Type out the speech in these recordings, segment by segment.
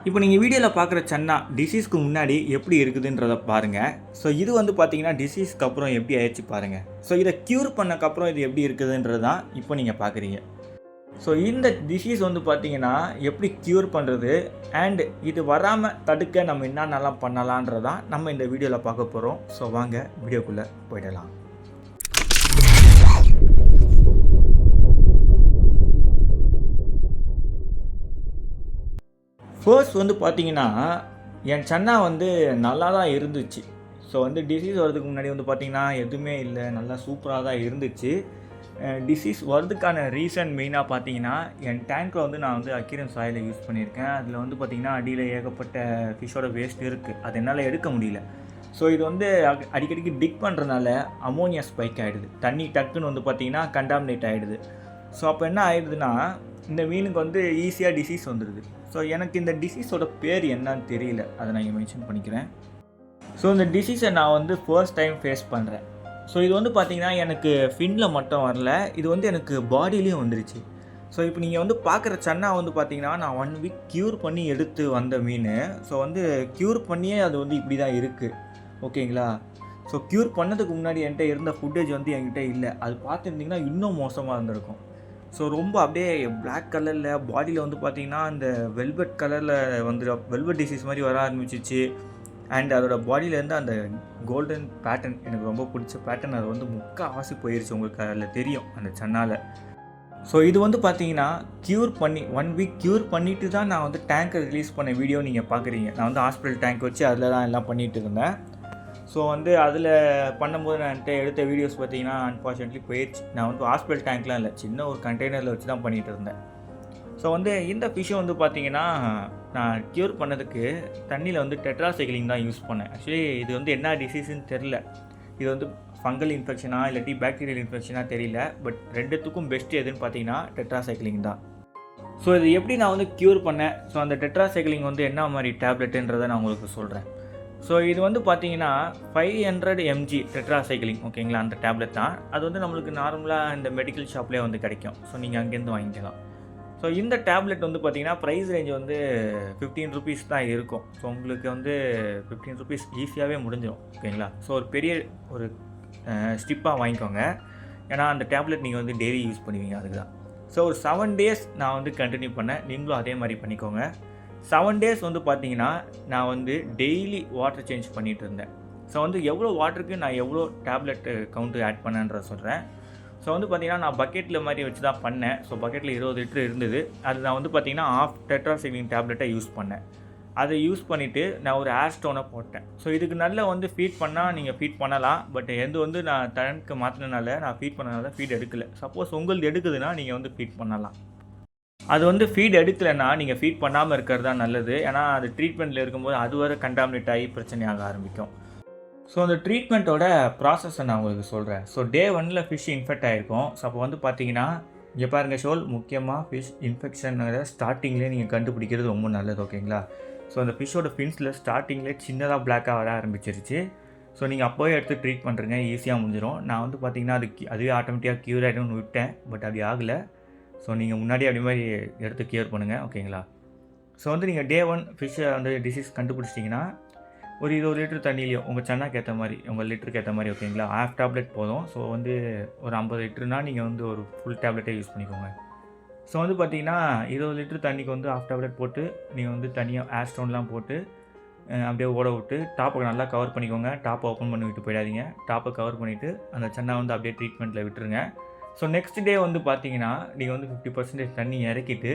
இப்போ நீங்கள் வீடியோவில் பார்க்குற சன்னா டிசீஸ்க்கு முன்னாடி எப்படி இருக்குதுன்றத பாருங்கள். ஸோ இது வந்து பார்த்தீங்கன்னா டிசீஸ்க்கு அப்புறம் எப்படி ஆயிடுச்சு பாருங்கள். ஸோ இதை க்யூர் பண்ணக்கப்புறம் இது எப்படி இருக்குதுன்றது தான் இப்போ நீங்கள் பார்க்குறீங்க. ஸோ இந்த டிசீஸ் வந்து பார்த்தீங்கன்னா எப்படி க்யூர் பண்ணுறது அண்ட் இது வராமல் தடுக்க நம்ம என்னென்னலாம் பண்ணலான்றதான் நம்ம இந்த வீடியோவில் பார்க்க போகிறோம். ஸோ வாங்க வீடியோக்குள்ளே போயிடலாம். ஃபர்ஸ்ட் வந்து பார்த்தீங்கன்னா, என் சன்னா வந்து நல்லா தான் இருந்துச்சு. ஸோ வந்து டிசீஸ் வரதுக்கு முன்னாடி வந்து பார்த்தீங்கன்னா, எதுவுமே இல்ல. நல்லா சூப்பரா தான் இருந்துச்சு. டிசீஸ் வரதுக்கான ரீசன் மெயினாக பார்த்தீங்கன்னா, என் டேங்க்கில் வந்து நான் வந்து அக்யூரியம் சாயிலை யூஸ் பண்ணியிருக்கேன். அதில் வந்து பார்த்தீங்கன்னா, அடியில் ஏகப்பட்ட ஃபிஷ்ஷோட வேஸ்ட் இருக்குது. அது என்னால் எடுக்க முடியல. ஸோ இது வந்து அடிக்கடிக்கு டிக் பண்ணுறதுனால அமோனியா ஸ்பைக் ஆகிடுது. தண்ணி டக்குன்னு வந்து பார்த்தீங்கன்னா, கண்டாமினேட் ஆகிடுது. ஸோ அப்போ என்ன ஆயிடுதுன்னா, இந்த மீனுக்கு வந்து ஈஸியாக டிசீஸ் வந்துடுது. ஸோ எனக்கு இந்த டிசீஸோட பேர் என்னன்னு தெரியல. அதை நான் இங்கே மென்ஷன் பண்ணிக்கிறேன். ஸோ இந்த டிசீஸை நான் வந்து ஃபர்ஸ்ட் டைம் ஃபேஸ் பண்ணுறேன். ஸோ இது வந்து பார்த்திங்கன்னா எனக்கு ஃபின்னில் மட்டும் வரல, இது வந்து எனக்கு பாடியிலையும் வந்துருச்சு. ஸோ இப்போ நீங்கள் வந்து பார்க்குற சன்னா வந்து பார்த்திங்கன்னா நான் 1 வீக் க்யூர் பண்ணி எடுத்து வந்த மீன். ஸோ வந்து க்யூர் பண்ணியே அது வந்து இப்படி தான் இருக்குது. ஓகேங்களா? ஸோ க்யூர் பண்ணதுக்கு முன்னாடி என்கிட்ட இருந்த ஃபுட்டேஜ் வந்து என்கிட்ட இல்லை. அது பார்த்துருந்திங்கன்னா இன்னும் மோசமாக இருந்திருக்கும். ஸோ ரொம்ப அப்படியே பிளாக் கலரில் பாடியில் வந்து பார்த்திங்கன்னா அந்த வெல்வெட் கலரில் வந்து வெல்வெட் டிசீஸ் மாதிரி வர ஆரம்பிச்சிச்சு. அண்ட் அதோட பாடியிலேருந்து அந்த கோல்டன் பேட்டர்ன், எனக்கு ரொம்ப பிடிச்ச பேட்டர்ன், அது வந்து முக்கால்வாசி போயிடுச்சு. உங்களுக்கு அதில் தெரியும் அந்த சன்னால். ஸோ இது வந்து பார்த்தீங்கன்னா க்யூர் பண்ணி 1 வீக் க்யூர் பண்ணிவிட்டு தான் நான் வந்து டேங்கை ரிலீஸ் பண்ண வீடியோ நீங்கள் பார்க்குறீங்க. நான் வந்து ஹாஸ்பிட்டல் டேங்க் வச்சு அதில் தான் எல்லாம் பண்ணிகிட்டு இருந்தேன். ஸோ வந்து அதில் பண்ணும்போது நான் எடுத்த வீடியோஸ் பார்த்தீங்கன்னா அன்ஃபார்ச்சுனேட்லி போயிடுச்சு. நான் வந்து ஹாஸ்பிட்டல் டேங்க்லாம் இல்லை, சின்ன ஒரு கண்டெய்னரில் வச்சு தான் பண்ணிகிட்டு இருந்தேன். ஸோ வந்து இந்த ஃபிஷ்ஷை வந்து பார்த்தீங்கன்னா நான் க்யூர் பண்ணதுக்கு தண்ணியில் வந்து டெட்ராசைக்ளின் தான் யூஸ் பண்ணேன். ஆக்சுவலி இது வந்து என்ன டிசீஸ்ன்னு தெரில. இது வந்து ஃபங்கல் இன்ஃபெக்ஷனா இல்லாட்டி பாக்டீரியல் இன்ஃபெக்ஷனாக தெரியல. பட் ரெண்டுத்துக்கும் பெஸ்ட்டு எதுன்னு பார்த்தீங்கன்னா டெட்ராசைக்ளின் தான். ஸோ இது எப்படி நான் வந்து க்யூர் பண்ணேன், ஸோ அந்த டெட்ராசைக்ளின் வந்து என்ன மாதிரி டேப்லெட்டுன்றதை நான் உங்களுக்கு சொல்கிறேன். ஸோ இது வந்து பார்த்தீங்கன்னா 500 mg டெட்ராசைக்ளின், ஓகேங்களா? அந்த டேப்லெட் தான். அது வந்து நம்மளுக்கு நார்மலாக இந்த மெடிக்கல் ஷாப்லேயே வந்து கிடைக்கும். ஸோ நீங்கள் அங்கேருந்து வாங்கிக்கலாம். ஸோ இந்த டேப்லெட் வந்து பார்த்தீங்கன்னா ப்ரைஸ் ரேஞ்ச் வந்து 15 ருபீஸ் தான் இருக்கும். ஸோ உங்களுக்கு வந்து 15 ருபீஸ் ஈஸியாகவே முடிஞ்சிடும், ஓகேங்களா? ஸோ ஒரு பெரிய ஒரு ஸ்டிப்பாக வாங்கிக்கோங்க. ஏன்னா அந்த டேப்லெட் நீங்கள் வந்து டெய்லி யூஸ் பண்ணுவீங்க, அதுக்கு தான். ஸோ ஒரு 7 டேஸ் நான் வந்து கண்டினியூ பண்ணேன். நீங்களும் அதே மாதிரி பண்ணிக்கோங்க. 7 டேஸ் வந்து பார்த்தீங்கன்னா நான் வந்து டெய்லி வாட்டர் சேஞ்ச் பண்ணிகிட்டு இருந்தேன். ஸோ வந்து எவ்வளோ வாட்டருக்கு நான் எவ்வளோ டேப்லெட் கவுண்ட்டு ஆட் பண்ணேன்றத சொல்கிறேன். ஸோ வந்து பார்த்தீங்கன்னா நான் பக்கெட்டில் மாதிரி வச்சு தான் பண்ணேன். ஸோ பக்கெட்டில் 20 லிட்டர் இருந்தது. அது நான் வந்து பார்த்தீங்கன்னா ஆஃப் டெட்ராசைக்ளின் டேப்லெட்டை யூஸ் பண்ணேன். அதை யூஸ் பண்ணிவிட்டு நான் ஒரு ஏர் ஸ்டோனை போட்டேன். ஸோ இதுக்கு நல்லா வந்து ஃபீட் பண்ணால் நீங்கள் ஃபீட் பண்ணலாம். பட் எது வந்து நான் டேங்க்கு மாற்றினால நான் ஃபீட் பண்ணனால ஃபீட் எடுக்கலை. சப்போஸ் உங்களுக்கு எடுக்குதுன்னா நீங்கள் வந்து ஃபீட் பண்ணலாம். அது வந்து ஃபீட் எடுக்கலைன்னா நீங்கள் ஃபீட் பண்ணாமல் இருக்கிறது தான் நல்லது. ஏன்னா அது ட்ரீட்மெண்ட்டில் இருக்கும்போது அது வரை கண்டாமினேட் ஆகி பிரச்சனையாக ஆரம்பிக்கும். ஸோ அந்த ட்ரீட்மெண்ட்டோட ப்ராசஸை நான் உங்களுக்கு சொல்கிறேன். ஸோ டே 1ல் ஃபிஷ் இன்ஃபெக்ட் ஆகிருக்கும். ஸோ அப்போ வந்து பார்த்தீங்கன்னா இங்கே பாருங்கள் ஷோல், முக்கியமாக ஃபிஷ் இன்ஃபெக்ஷனோட ஸ்டார்டிங்லேயே நீங்கள் கண்டுபிடிக்கிறது ரொம்ப நல்லது, ஓகேங்களா? ஸோ அந்த ஃபிஷ்ஷோட ஃபின்ஸில் ஸ்டார்டிங்லேயே சின்னதாக பிளாக்காக வர ஆரம்பிச்சிருச்சு. ஸோ நீங்கள் அப்போயே எடுத்து ட்ரீட் பண்ணுறீங்க, ஈஸியாக முடிஞ்சிடும். நான் வந்து பார்த்தீங்கன்னா அதுவே ஆட்டோமேட்டிக்காக க்யூர் ஆகிடும்னு விட்டேன். பட் அப்படி ஆகலை. ஸோ நீங்கள் முன்னாடியே அப்படி மாதிரி எடுத்து கியூர் பண்ணுங்கள், ஓகேங்களா? ஸோ வந்து நீங்கள் டே 1 ஃபிஷ்ஷை வந்து டிசீஸ் கண்டுபிடிச்சிட்டிங்கன்னா ஒரு 20 லிட்டர் தண்ணியிலையும் உங்கள் சன்னாக்கு ஏற்ற மாதிரி, உங்கள் லிட்டருக்கு ஏற்ற மாதிரி, ஓகேங்களா? ஹாஃப் டேப்லெட் போதும். ஸோ வந்து ஒரு 50 லிட்டர்னால் நீங்கள் வந்து ஒரு ஃபுல் டேப்லெட்டே யூஸ் பண்ணிக்கோங்க. ஸோ வந்து பார்த்தீங்கன்னா 20 லிட்டர் தண்ணிக்கு வந்து ஹாஃப் டேப்லெட் போட்டு நீங்கள் வந்து தனியாக ஏர் ஸ்டோன்லாம் போட்டு அப்படியே ஓட விட்டு டாப்பை நல்லா கவர் பண்ணிக்கோங்க. டாப்பை ஓப்பன் பண்ணி விட்டு போயிடாதீங்க. டாப்பை கவர் பண்ணிவிட்டு அந்த சன்னா வந்து அப்படியே ட்ரீட்மெண்ட்டில் விட்டுருங்க. ஸோ நெக்ஸ்ட் டே வந்து பார்த்தீங்கன்னா நீங்கள் வந்து 50% தண்ணி இறக்கிட்டு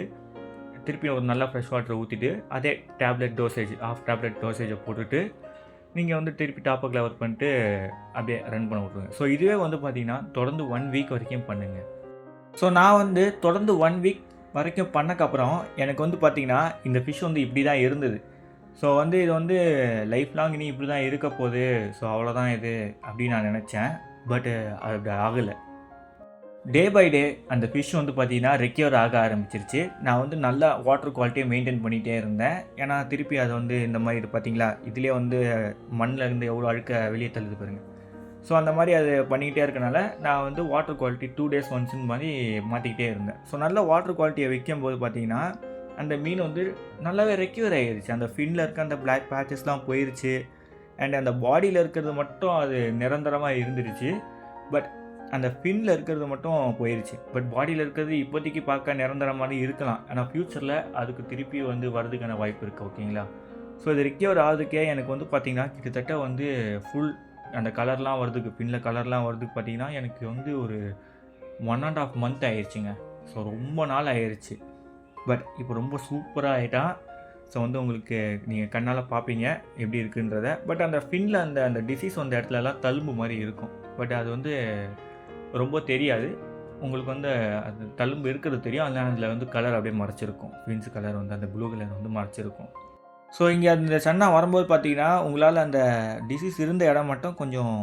திருப்பி ஒரு நல்லா ஃப்ரெஷ் வாட்டரை ஊற்றிட்டு அதே டேப்லெட் டோசேஜ் ஆஃப் டேப்லெட் டோசேஜை போட்டுட்டு நீங்கள் வந்து திருப்பி டாப்பை கவர் பண்ணிட்டு அப்படியே ரன் பண்ண விட்ருங்க. ஸோ இதுவே வந்து பார்த்தீங்கன்னா தொடர்ந்து 1 வீக் வரைக்கும் பண்ணுங்கள். ஸோ நான் வந்து தொடர்ந்து 1 வீக் வரைக்கும் பண்ணக்கப்புறம் எனக்கு வந்து பார்த்தீங்கன்னா இந்த ஃபிஷ் வந்து இப்படி தான் இருந்தது. ஸோ வந்து இது வந்து லைஃப் லாங் இனி இப்படி தான் இருக்க போகுது, ஸோ அவ்வளோதான் இது அப்படின்னு நான் நினச்சேன். பட் அது அப்படி ஆகலை. டே பை டே அந்த ஃபிஷ் வந்து பார்த்திங்கன்னா ரெக்யூர் ஆக ஆரம்பிச்சிருச்சு. நான் வந்து நல்லா வாட்டர் குவாலிட்டியை மெயின்டைன் பண்ணிகிட்டே இருந்தேன். ஏன்னா திருப்பி அது வந்து இந்த மாதிரி இது பார்த்திங்களா, இதிலே வந்து மண்ணில் இருந்து எவ்வளோ அழுக்க வெளியே தள்ளுது பாருங்கள். ஸோ அந்த மாதிரி அது பண்ணிக்கிட்டே இருக்கனால நான் வந்து வாட்டர் குவாலிட்டி 2 டேஸ் ஒன்ஸுன்னு மாதிரி மாற்றிக்கிட்டே இருந்தேன். ஸோ நல்ல வாட்டர் குவாலிட்டியை வைக்கும்போது பார்த்திங்கன்னா அந்த மீன் வந்து நல்லாவே ரெக்யூர் ஆகிருச்சு. அந்த ஃபின்னில் இருக்க அந்த பிளாக் பேச்சஸ்லாம் போயிருச்சு. அண்ட் அந்த பாடியில் இருக்கிறது மட்டும் அது நிரந்தரமாக இருந்துருச்சு. பட் அந்த ஃபின்னில் இருக்கிறது மட்டும் போயிருச்சு. பட் பாடியில் இருக்கிறது இப்போதைக்கு பார்க்க நிரந்தரமாக இருக்கலாம். ஆனால் ஃப்யூச்சரில் அதுக்கு திருப்பி வந்து வரதுக்கான வாய்ப்பு இருக்குது. ஓகேங்களா? ஸோ இது ரெக்யூர் ஆகுதுக்கே எனக்கு வந்து பார்த்திங்கன்னா கிட்டத்தட்ட வந்து ஃபுல் அந்த கலர்லாம் வரதுக்கு ஃபின்னில் கலர்லாம் வரதுக்கு பார்த்திங்கன்னா எனக்கு வந்து ஒரு 1.5 month ஆயிடுச்சுங்க. ஸோ ரொம்ப நாள் ஆயிடுச்சு. பட் இப்போ ரொம்ப சூப்பராக ஆகிட்டான். ஸோ வந்து உங்களுக்கு நீங்கள் கண்ணால் பார்ப்பீங்க எப்படி இருக்குன்றத. பட் அந்த ஃபின்னில் அந்த டிசீஸ் வந்த இடத்துலலாம் தழும்பு மாதிரி இருக்கும். பட் அது வந்து ரொம்ப தெரியாது. உங்களுக்கு வந்து அது தழும்பு இருக்கிறது தெரியும். அதனால் அதில் வந்து கலர் அப்படியே மறைச்சிருக்கும். ஃபின்ஸ் கலர் வந்து அந்த ப்ளூ கலர் வந்து மறைச்சிருக்கும். ஸோ இங்கே அந்த சன்னா வரும்போது பார்த்தீங்கன்னா உங்களால் அந்த டிசீஸ் இருந்த இடம் மட்டும் கொஞ்சம்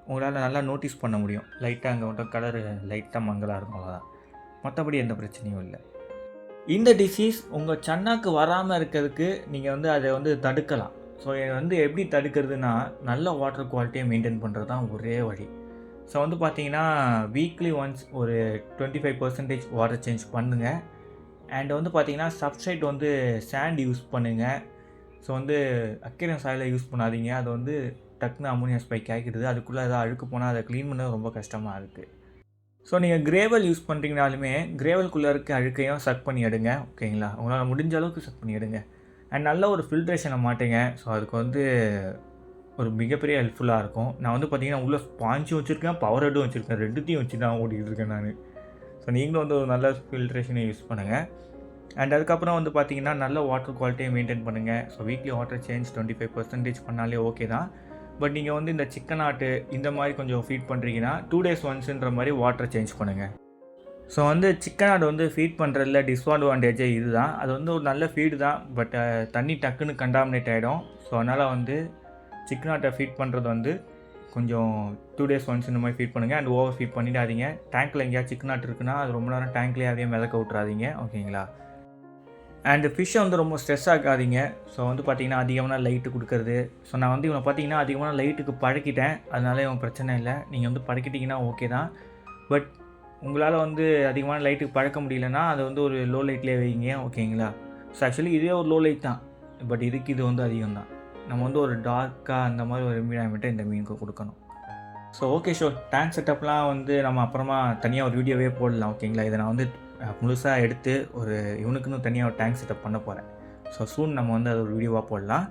உங்களால் நல்லா நோட்டீஸ் பண்ண முடியும். லைட்டாக அங்கே மட்டும் கலரு லைட்டாக மங்கலாக இருக்கும். அவ்வளோதான். மற்றபடி எந்த பிரச்சனையும் இல்லை. இந்த டிசீஸ் உங்கள் சன்னாக்கு வராமல் இருக்கிறதுக்கு நீங்கள் வந்து அதை வந்து தடுக்கலாம். ஸோ வந்து எப்படி தடுக்கிறதுனா நல்ல வாட்டர் குவாலிட்டியை மெயின்டைன் பண்ணுறது தான் ஒரே வழி. ஸோ வந்து பார்த்தீங்கன்னா வீக்லி ஒன்ஸ் ஒரு 25% வாட்டர் சேஞ்ச் பண்ணுங்கள். அண்ட் வந்து பார்த்தீங்கன்னா சப்ஸ்ட்ரேட் வந்து சாண்ட் யூஸ் பண்ணுங்கள். ஸோ வந்து அக்வேரியம் சாயிலை யூஸ் பண்ணாதீங்க. அது வந்து டக்குன்னு அமோனியா ஸ்பைக் ஆகிடுது. அதுக்குள்ளே ஏதாவது அழுக்கு போனால் அதை க்ளீன் பண்ண ரொம்ப கஷ்டமாக இருக்குது. ஸோ நீங்கள் கிரேவல் யூஸ் பண்ணுறீங்கனாலுமே கிரேவல்குள்ளே இருக்க அழுக்கையும் சக் பண்ணி எடுங்க. ஓகேங்களா? உங்களால் முடிஞ்ச அளவுக்கு சக் பண்ணி எடுங்க. அண்ட் நல்ல ஒரு ஃபில்ட்ரேஷனை மாட்டுங்க. ஸோ அதுக்கு வந்து ஒரு மிகப்பெரிய ஹெல்ப்ஃபுல்லாக இருக்கும். நான் வந்து பார்த்தீங்கன்னா உள்ளே ஸ்பாஞ்சும் வச்சுருக்கேன், பவர் ஹெட்டும் வச்சுருக்கேன். ரெண்டுத்தையும் வச்சு தான் ஓடிக்கிட்டு இருக்கேன் நான். ஸோ நீங்களும் வந்து ஒரு நல்ல ஃபில்ட்ரேஷனை யூஸ் பண்ணுங்கள். அண்ட் அதுக்கப்புறம் வந்து பார்த்தீங்கன்னா நல்ல வாட்டர் குவாலிட்டியை மெயின்டைன் பண்ணுங்கள். ஸோ வீக்லி வாட்டர் சேஞ்ச் 25% பண்ணாலே ஓகே தான். பட் நீங்கள் வந்து இந்த சிக்கன் ஆட்டு இந்த மாதிரி கொஞ்சம் ஃபீட் பண்ணுறீங்கன்னா 2 days ஒன்ஸுன்ற மாதிரி வாட்டர் சேஞ்ச் பண்ணுங்கள். ஸோ வந்து சிக்கன் ஆடு வந்து ஃபீட் பண்ணுறதுல டிஸ்அட்வான்டேஜே இது தான். அது வந்து ஒரு நல்ல ஃபீடு தான். பட் தண்ணி டக்குன்னு கண்டாமினேட் ஆகிடும். ஸோ அதனால் வந்து சிக்கன் ஆட்டை ஃபீட் பண்ணுறது வந்து கொஞ்சம் 2 days ஒன்ஸ் இந்த மாதிரி ஃபீட் பண்ணுங்கள். அண்ட் ஓவர் ஃபீட் பண்ணிடாதீங்க. டேங்க்கில் எங்கேயா சிக்கன் ஆட்டு இருக்குன்னா அது ரொம்ப நேரம் டேங்க்லேயே அதையே மிதக்க விட்றாதீங்க. ஓகேங்களா? அண்டு ஃபிஷ்ஷை வந்து ரொம்ப ஸ்ட்ரெஸ் ஆகாதீங்க. ஸோ வந்து பார்த்திங்கன்னா அதிகமான லைட்டு கொடுக்குறது. ஸோ நான் வந்து இவனை பார்த்திங்கன்னா அதிகமான லைட்டுக்கு பழக்கிட்டேன். அதனால இவன் பிரச்சனை இல்லை. நீங்கள் வந்து பழக்கிட்டிங்கன்னா ஓகே தான். பட் உங்களால் வந்து அதிகமான லைட்டுக்கு பழக்க முடியலன்னா அதை வந்து ஒரு லோ லைட்லேயே வைங்க. ஓகேங்களா? ஸோ ஆக்சுவலி இதே ஒரு லோ லைட் தான். பட் இதுக்கு இது வந்து அதிகம் தான். நம்ம வந்து ஒரு டார்க்காக அந்த மாதிரி ஒரு என்விரான்மெண்ட்டை இந்த மீனுக்கு கொடுக்கணும். So okay sure. டேங்க் செட்டப்லாம் வந்து நம்ம அப்புறமா தனியாக ஒரு வீடியோவே போடலாம். ஓகேங்களா? இதை நான் வந்து முழுசாக எடுத்து ஒரு இவனுக்குன்னு தனியாக ஒரு டேங்க் செட்டப் பண்ண போகிறேன். ஸோ சூன் நம்ம வந்து அது ஒரு வீடியோவாக போடலாம்.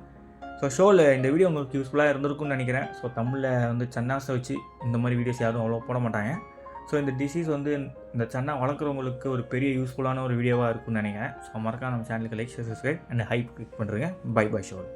ஸோ ஷோவில் இந்த வீடியோ உங்களுக்கு யூஸ்ஃபுல்லாக இருந்திருக்கும்னு நினைக்கிறேன். ஸோ தமிழில் வந்து சன்னாஸை வச்சு இந்த மாதிரி வீடியோஸ் யாரும் அவ்வளோ போட மாட்டாங்க. ஸோ இந்த டிசீஸ் வந்து இந்த சன்னா வளர்க்குறவங்களுக்கு ஒரு பெரிய யூஸ்ஃபுல்லான ஒரு வீடியோவாக இருக்கும்னு நினைக்கிறேன். ஸோ மறக்காம நம்ம சேனலுக்கு like, subscribe and hype click பண்ணுறேங்க. Bye sure.